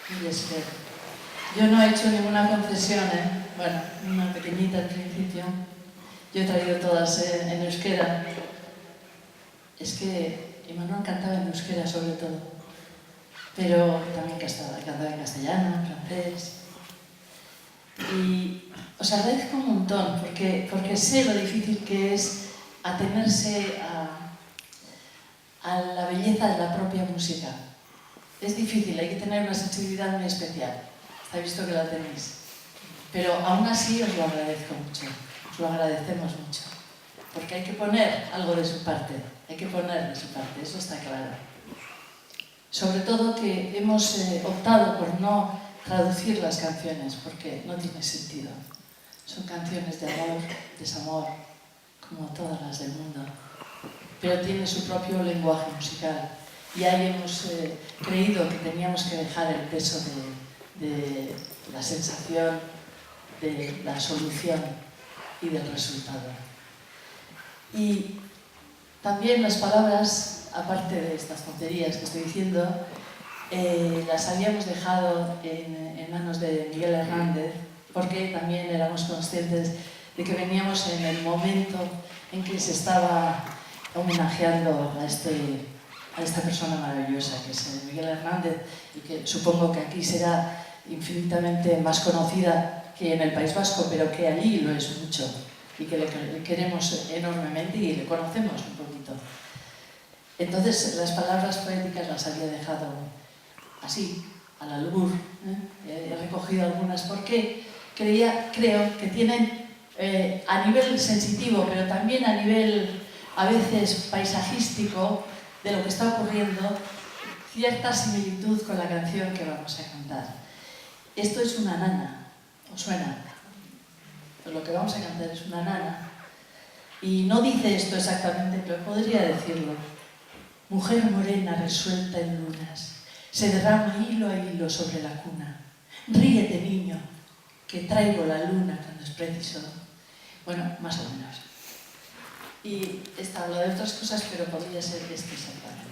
y Esquer. Yo no he hecho ninguna concesión, bueno, una pequeñita al principio. Yo he traído todas en euskera. Es que Imanol cantaba en euskera sobre todo, pero también cantaba en castellano, en francés. Y os agradezco un montón porque sé lo difícil que es atenerse a la belleza de la propia música. Es difícil, hay que tener una sensibilidad muy especial. Está visto que la tenéis. Pero aún así os lo agradezco mucho, os lo agradecemos mucho. Porque hay que poner algo de su parte, hay que poner de su parte, eso está claro. Sobre todo que hemos optado por no traducir las canciones, porque no tiene sentido. Son canciones de amor, desamor, como todas las del mundo. Pero tiene su propio lenguaje musical. Y ahí hemos creído que teníamos que dejar el peso de la sensación, de la solución y del resultado. Y también las palabras, aparte de estas tonterías que estoy diciendo, las habíamos dejado en manos de Miguel Hernández, porque también éramos conscientes de que veníamos en el momento en que se estaba homenajeando a esta persona maravillosa que es Miguel Hernández, y que supongo que aquí será infinitamente más conocida que en el País Vasco, pero que allí lo es mucho y que le queremos enormemente y le conocemos un poquito. Entonces las palabras poéticas las había dejado así, al albur. He recogido algunas porque creo que tienen a nivel sensitivo, pero también a nivel a veces paisajístico de lo que está ocurriendo, cierta similitud con la canción que vamos a cantar. Esto es una nana, ¿os suena? Pues lo que vamos a cantar es una nana. Y no dice esto exactamente, pero podría decirlo. Mujer morena resuelta en lunas, se derrama hilo a hilo sobre la cuna. Ríete, niño, que traigo la luna cuando es preciso. Bueno, más o menos. Y esta habla de otras cosas, pero podría ser esto exactamente.